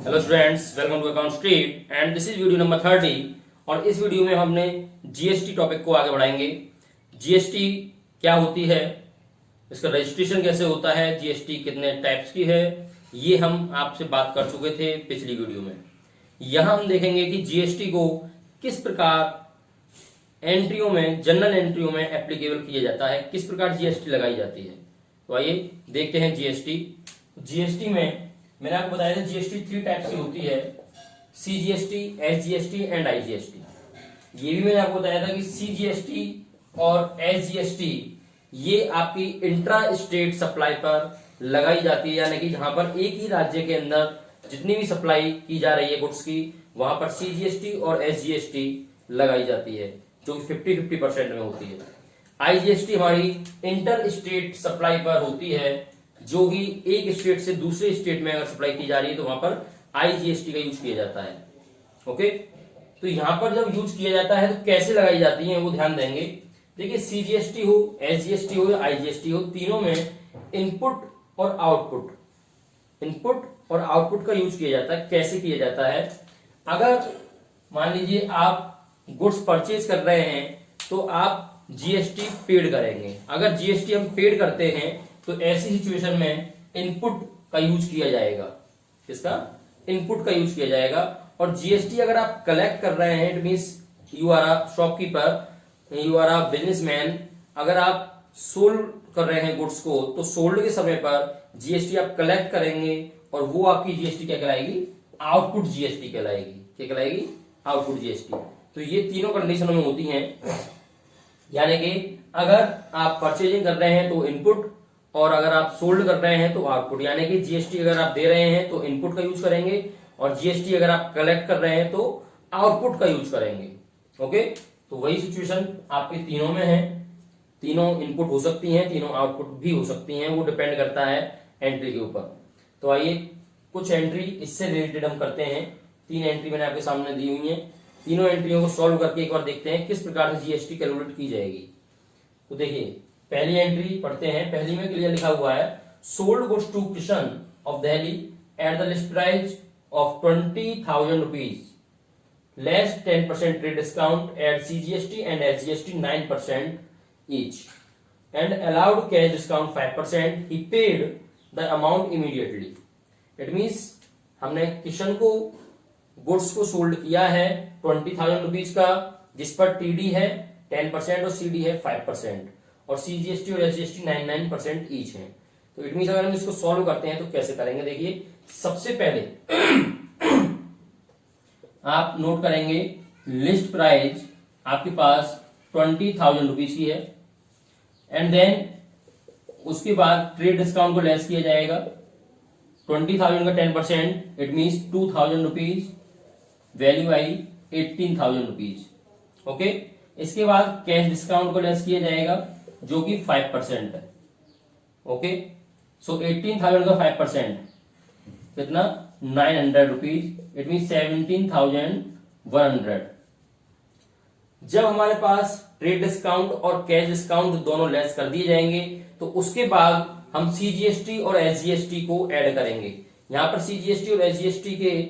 Hello students, welcome to account street and this is video number 30। और इस video में हमने जीएसटी टॉपिक को आगे बढ़ाएंगे। जीएसटी क्या होती है, इसका रजिस्ट्रेशन कैसे होता है, जीएसटी कितने टाइप्स की है, ये हम आपसे बात कर चुके थे पिछली वीडियो में। यहां हम देखेंगे कि जीएसटी को किस प्रकार एंट्रियों में, जनरल एंट्रियों में एप्लीकेबल किया जाता है, किस प्रकार जीएसटी लगाई जाती है। तो आइए देखते हैं जीएसटी। जीएसटी में मैंने आपको बताया था जीएसटी 3 टाइप्स की होती है, सीजीएसटी, एसजीएसटी एंड आईजीएसटी। ये भी मैंने आपको बताया था कि सीजीएसटी और एसजीएसटी ये आपकी इंट्रा स्टेट सप्लाई पर लगाई जाती है, यानी कि जहां पर एक ही राज्य के अंदर जितनी भी सप्लाई की जा रही है गुड्स की, वहां पर सीजीएसटी और एसजीएसटी लगाई जाती है, जो 50-50% में होती है। आईजीएसटी हमारी इंटर स्टेट सप्लाई पर होती है, जो कि एक स्टेट से दूसरे स्टेट में अगर सप्लाई की जा रही है तो वहां पर आईजीएसटी का यूज किया जाता है। ओके, तो यहां पर जब यूज किया जाता है तो कैसे लगाई जाती है वो ध्यान देंगे। देखिए, सीजीएसटी हो, एसजीएसटी हो या आईजीएसटी हो, तीनों में इनपुट और आउटपुट का यूज किया जाता है। कैसे किया जाता है, अगर मान लीजिए आप गुड्स परचेज कर रहे हैं तो आप जीएसटी पेड करेंगे। अगर जीएसटी हम पेड करते हैं तो ऐसी सिचुएशन में इनपुट का यूज किया जाएगा। किसका? इनपुट का यूज किया जाएगा। और जीएसटी अगर आप कलेक्ट कर रहे हैं, it means you are a shopkeeper, you are a businessman, अगर आप सोल्ड कर रहे हैं गुड्स को, तो सोल्ड के समय पर जीएसटी आप कलेक्ट करेंगे और वो आपकी जीएसटी क्या कहलाएगी? आउटपुट जीएसटी कहलाएगी। क्या कहलाएगी? Output GST. तो ये तीनों कंडीशनों में होती हैं, यानी कि अगर आप परचेजिंग कर रहे हैं तो इनपुट, और अगर आप सोल्ड कर रहे हैं तो आउटपुट। यानी कि जीएसटी अगर आप दे रहे हैं तो इनपुट का यूज करेंगे, और जीएसटी अगर आप कलेक्ट कर रहे हैं तो आउटपुट का यूज करेंगे। ओके, तो वही सिचुएशन आपके तीनों में है। तीनों इनपुट हो सकती हैं, तीनों आउटपुट भी हो सकती हैं, वो डिपेंड करता है एंट्री के ऊपर। तो आइए कुछ एंट्री इससे रिलेटेड हम करते हैं। 3 एंट्री मैंने आपके सामने दी हुई है। तीनों एंट्रियों को सॉल्व करके एक बार देखते हैं किस प्रकार से जीएसटी कैलकुलेट की जाएगी। तो देखिए, पहली एंट्री पढ़ते हैं। पहली में क्लियर लिखा हुआ है, sold goods to Kishan of Delhi at the list price of 20,000 rupees less 10% trade discount at CGST and SGST 9% each and allowed cash discount 5%. He paid the amount immediately. It means हमने किशन को goods को sold किया है 20,000 rupees का, जिस पर TD है 10% और सीडी है 5%, और सीजीएसटी और एसजीएसटी 9% ईच है। तो इट मींस अगर हम इसको सॉल्व करते हैं तो कैसे करेंगे, देखिए सबसे पहले आप नोट करेंगे लिस्ट प्राइस आपके पास 20,000 रुपीज की है, एंड देन उसके बाद ट्रेड डिस्काउंट को लेस किया जाएगा। 20,000 का 10%, it means 2,000 rupees, value I 18,000 rupees. Okay, इसके बाद कैश डिस्काउंट को लेस किया जाएगा जो कि 5% है। ओके, सो 18,000 का 5% कितना? 900 रुपीज, इट मीन 17,100। जब हमारे पास ट्रेड डिस्काउंट और कैश डिस्काउंट दोनों लेस कर दिए जाएंगे तो उसके बाद हम सीजीएसटी और एसजीएसटी को ऐड करेंगे। यहां पर सीजीएसटी और एसजीएसटी के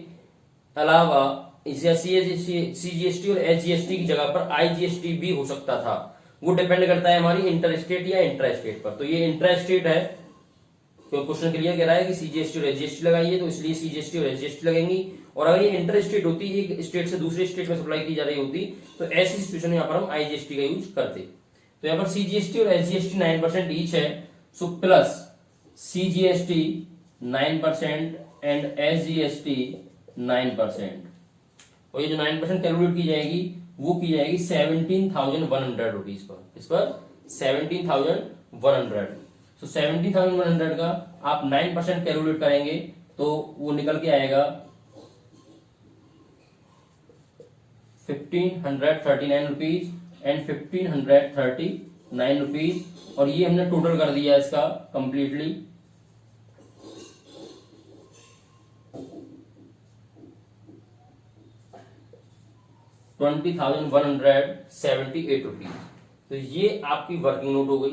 अलावा सीजीएसटी और एसजीएसटी की जगह पर आईजीएसटी भी हो सकता था। वो डिपेंड करता है हमारी इंटर स्टेट या इंट्रा स्टेट पर। तो ये इंट्रा स्टेट है, तो क्वेश्चन क्लियर कह रहा है कि सीजीएसटी और एसजीएसटी लगाइए, तो इसलिए सीजीएसटी और एसजीएसटी लगेंगी। और अगर ये इंटर स्टेट होती, एक स्टेट से दूसरे स्टेट में सप्लाई की जा रही होती, तो ऐसी सिचुएशन में यहाँ पर हम आईजीएसटी का यूज करते। तो यहाँ पर सीजीएसटी और एसजीएसटी 9% ईच है, so plus CGST 9% and SGST 9%। और ये जो 9% कैलकुलेट की जाएगी वो की जाएगी 17,100 रुपीज पर। इस पर 17,100। तो 17,100 का आप 9% कैलकुलेट करेंगे तो वो निकल के आएगा 1,539 रुपीज एंड 1,539 रुपीज। और ये हमने टोटल कर दिया इसका कंप्लीटली 20,178 रुपीज। तो ये आपकी वर्किंग नोट हो गई।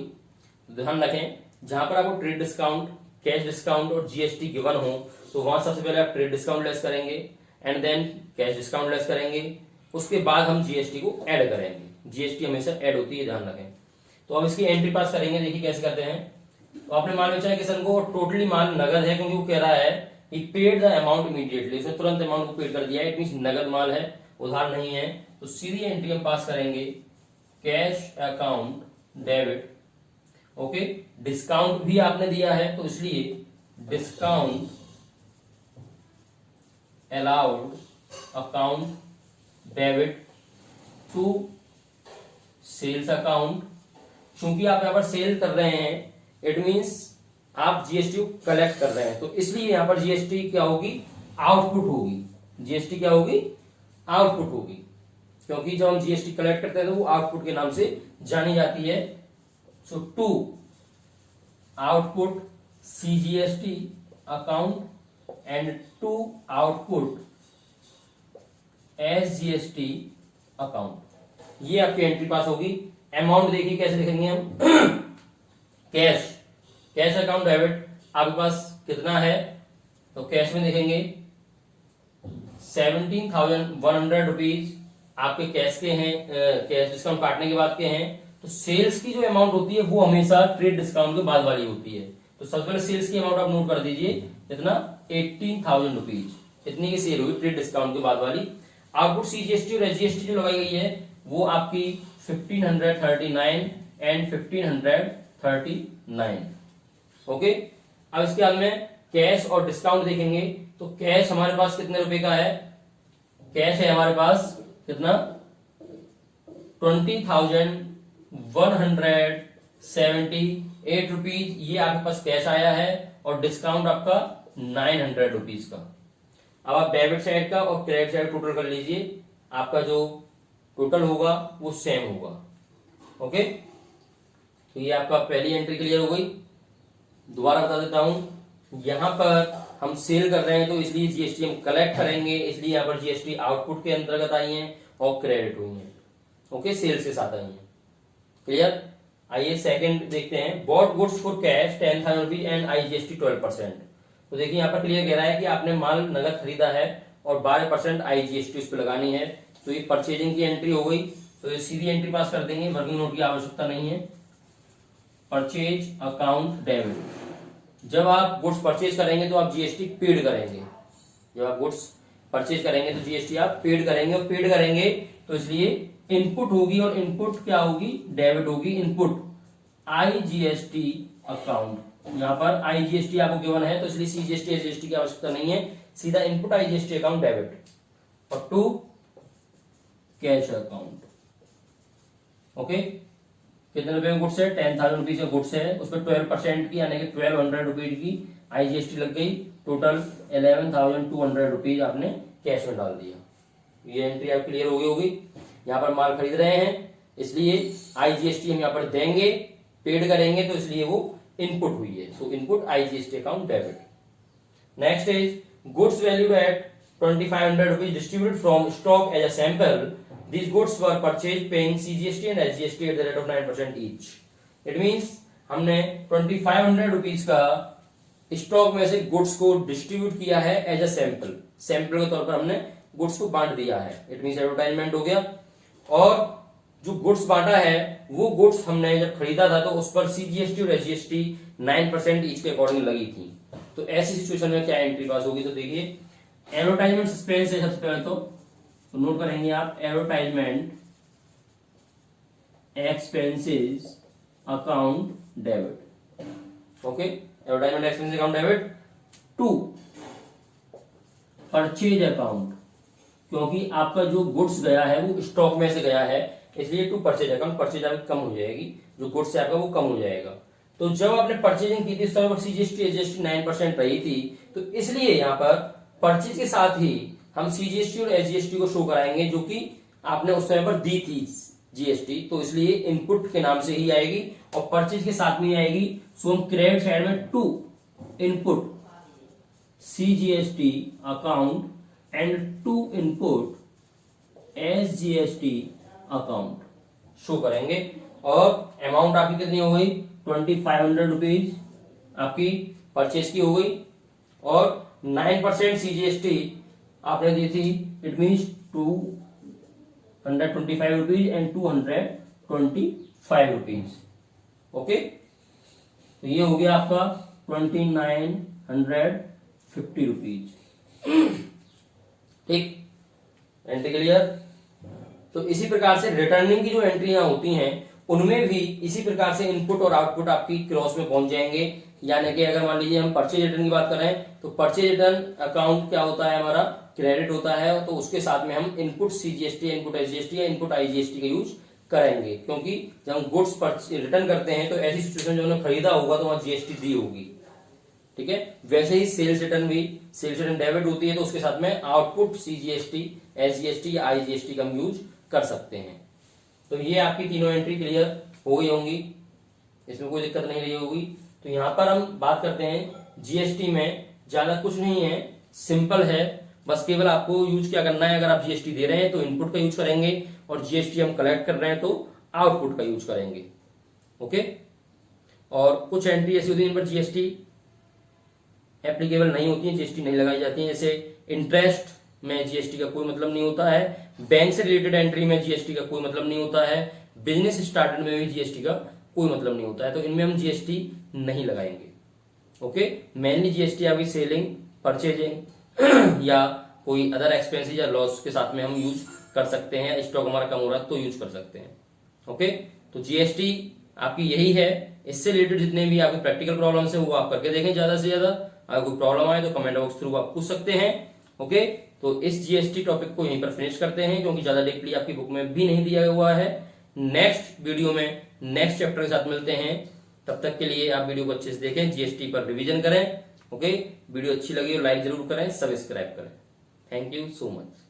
ध्यान रखें, जहां पर आपको ट्रेड डिस्काउंट, कैश डिस्काउंट और जीएसटी गिवन हो तो वहां सबसे पहले आप ट्रेड डिस्काउंट लेस करेंगे and then cash discount less करेंगे, उसके बाद हम जीएसटी को ऐड करेंगे। जीएसटी हमेशा ऐड होती है, ध्यान रखें। तो अब इसकी एंट्री पास करेंगे, देखिए कैसे करते हैं। तो आपने माल बेचा है किसान को, टोटली माल नगद है, क्योंकि वो कह रहा है ही पेड द अमाउंट इमीडिएटली, उसने तुरंत अमाउंट को पेड कर दिया है, इट मींस नगद माल है, उधार नहीं है। तो सीधी एंट्री हम पास करेंगे cash account debit. Okay, discount भी आपने दिया है तो इसलिए discount allowed account debit to sales account. क्योंकि आप यहां पर सेल कर रहे हैं, इट मींस आप जीएसटी कलेक्ट कर रहे हैं, तो इसलिए यहां पर जीएसटी क्या होगी, आउटपुट होगी। जीएसटी क्या होगी, आउटपुट होगी, क्योंकि जब हम जीएसटी कलेक्ट करते हैं तो वो आउटपुट के नाम से जानी जाती है। So to output CGST account and to output SGST account. ये आपकी एंट्री पास होगी। अमाउंट देखिए कैसे लिखेंगे हम कैश, कैश अकाउंट डेबिट आपके पास कितना है, तो कैश में देखेंगे 17,100 रुपीज आपके कैश के हैं, कैश डिस्काउंट काटने के बाद के हैं। तो सेल्स की जो अमाउंट होती है वो हमेशा ट्रेड डिस्काउंट के बाद वाली होती है। तो सबसे पहले सेल्स की अमाउंट आप नोट कर दीजिए, इतना 18,000 रुपीज, इतनी की सेल हुई ट्रेड डिस्काउंट के बाद वाली। आउटपुट सीजीएसटी और एसजीएसटी जो लगाई गई है वो आपकी 1539 एंड 1539। ओके, अब इसके बाद में कैश और डिस्काउंट देखेंगे। तो कैश हमारे पास कितने रुपए का है, कैश है हमारे पास कितना 20,178 रुपीज, ये आपके पास कैश आया है, और डिस्काउंट आपका 900 रुपीज का। अब आप डेबिट साइड का और क्रेडिट साइड टोटल कर लीजिए, आपका जो टोटल होगा वो सेम होगा। ओके, तो ये आपका पहली एंट्री क्लियर हो गई। दोबारा बता देता हूं, यहां पर हम सेल कर रहे हैं तो इसलिए जीएसटी हम कलेक्ट करेंगे, इसलिए यहां पर जीएसटी आउटपुट के अंतर्गत आई है और क्रेडिट हुई है। ओके, सेल्स के साथ आई है। क्लियर। आइए सेकंड देखते हैं, bought goods for cash 10,000 rupees and IGST 12%। तो देखिए यहाँ पर क्लियर कह रहा है कि आपने माल नगद खरीदा है और 12% आईजीएसटी उस पर लगानी है। तो ये परचेजिंग की एंट्री हो गई, तो ये सीधी एंट्री पास कर देंगे, वर्किंग नोट की आवश्यकता नहीं है। परचेज अकाउंट डेबिट, जब आप गुड्स परचेज करेंगे तो आप जीएसटी पेड करेंगे। जब आप गुड्स परचेज करेंगे तो जीएसटी आप पेड करेंगे, और पेड करेंगे तो इसलिए इनपुट होगी, और इनपुट क्या होगी, डेबिट होगी। इनपुट आईजीएसटी अकाउंट, यहाँ पर आईजीएसटी आपको गिवन है तो इसलिए सीजीएसटी एसजीएसटी की आवश्यकता नहीं है, सीधा इनपुट आईजीएसटी अकाउंट डेबिट। और टू कैश अकाउंट। ओके, कितने रुपए का गुड्स है, 10,000 रुपीज का गुड्स है, उस पर 12% की यानी कि 1200 रुपीज की आईजीएसटी लग गई, टोटल 11,200 रुपीज आपने कैश में डाल दिया। ये एंट्री आप क्लियर होगी। यहाँ पर माल खरीद रहे हैं इसलिए आईजीएसटी हम यहाँ पर देंगे, पेड करेंगे तो इसलिए वो इनपुट हुई है। So input IGST account debit. Next is goods valued at 2,500 rupees distributed from stock as a sample. These goods were purchased paying CGST and SGST at the rate of 9% each. It means हमने 2,500 rupees का stock में से goods को distribute किया है as a sample, sample के तौर पर हमने गुड्स को बांट दिया है। इट मींस एडवर्टाइजमेंट हो गया। और जो गुड्स बांटा है वो गुड्स हमने जब खरीदा था तो उस पर सीजीएसटी और एसजीएसटी 9% ईच के अकॉर्डिंग लगी थी। तो ऐसी सिचुएशन में क्या एंट्री पास होगी, तो देखिए एडवर्टाइजमेंट एक्सपेंस है सबसे पहले तो नोट करेंगे आप, advertisement expenses account debit. Okay, advertisement expenses account debit to purchase account, क्योंकि आपका जो गुड्स गया है वो स्टॉक में से गया है इसलिए टू परचेज अकाउंट, परचेज आपकी कम हो जाएगी, जो गुड्स है आपका वो कम हो जाएगा। तो जब आपने परचेजिंग की थी उस समय सीजीएसटी एसजीएसटी 9% रही थी, तो इसलिए यहाँ पर परचेज के साथ ही हम सीजीएसटी और एसजीएसटी को शो कराएंगे जो कि आपने उस समय पर दी थी जीएसटी, तो इसलिए इनपुट के नाम से ही आएगी और परचेज के साथ में आएगी। सो हम क्रेडिट साइड में to input CGST account and to input SGST account show करेंगे। और अमाउंट आपकी कितनी हो गई, 2,500 रुपीज आपकी परचेज की हो गई, और 9% CGST आपने दी थी, it means 225 rupees and 225 rupees. Okay, तो ये हो गया आपका 2950 रुपीज। ठीक, एंट्री क्लियर। तो इसी प्रकार से रिटर्निंग की जो एंट्रियां होती हैं उनमें भी इसी प्रकार से इनपुट और आउटपुट आपकी क्रॉस में पहुंच जाएंगे। यानी कि अगर मान लीजिए हम परचेज रिटर्न की बात कर रहे हैं तो परचेज रिटर्न अकाउंट क्या होता है, हमारा क्रेडिट होता है, तो उसके साथ में हम इनपुट सीजीएसटी, इनपुट एसजीएसटी या इनपुट आईजीएसटी का यूज करेंगे, क्योंकि जब हम गुड्स रिटर्न करते हैं तो ऐसी सिचुएशन जो उन्होंने खरीदा होगा तो वहां जीएसटी दी होगी। ठीक है, वैसे ही सेल्स रिटर्न भी, सेल्स रिटर्न डेबिट होती है तो उसके साथ में आउटपुट सीजीएसटी, एसजीएसटी या आईजीएसटी का हम यूज कर सकते हैं। तो ये आपकी तीनों एंट्री क्लियर हो गई होंगी, इसमें कोई दिक्कत नहीं रही होगी। तो यहां पर हम बात करते हैं जीएसटी में ज्यादा कुछ नहीं है, सिंपल है, बस केवल आपको यूज क्या करना है। अगर आप जीएसटी दे रहे हैं तो इनपुट का यूज करेंगे और जीएसटी हम कलेक्ट कर रहे हैं तो आउटपुट का यूज करेंगे। ओके, और कुछ एंट्री ऐसी होती है इन पर जीएसटी एप्लीकेबल नहीं होती है, जीएसटी नहीं लगाई जाती है। जैसे इंटरेस्ट में जीएसटी का कोई मतलब नहीं होता है, बैंक से रिलेटेड एंट्री में जीएसटी का कोई मतलब नहीं होता है, बिजनेस स्टार्टेड में भी जीएसटी का कोई मतलब नहीं होता है, तो इनमें हम जीएसटी नहीं लगाएंगे। ओके, मेनली जीएसटी आपकी सेलिंग, परचेजिंग या कोई अदर एक्सपेंसेस या लॉस के साथ में हम यूज कर सकते हैं। स्टॉक हमारा कम हो रहा है तो यूज कर सकते हैं। ओके, तो जीएसटी आपकी यही है। इससे रिलेटेड जितने भी आपके प्रैक्टिकल प्रॉब्लम्स हैं वो आप करके देखें ज्यादा से ज्यादा। अगर कोई प्रॉब्लम आए तो कमेंट बॉक्स थ्रू आप पूछ सकते हैं। ओके, तो इस जीएसटी टॉपिक को यहीं पर फिनिश करते हैं, क्योंकि ज्यादा डीपली आपकी बुक में भी नहीं दिया हुआ है। नेक्स्ट वीडियो में नेक्स्ट चैप्टर के साथ मिलते हैं, तब तक के लिए आप वीडियो को अच्छे से देखें, जीएसटी पर रिवीजन करें। ओके, वीडियो अच्छी लगी तो लाइक जरूर करें, सब्सक्राइब करें। Thank you so much.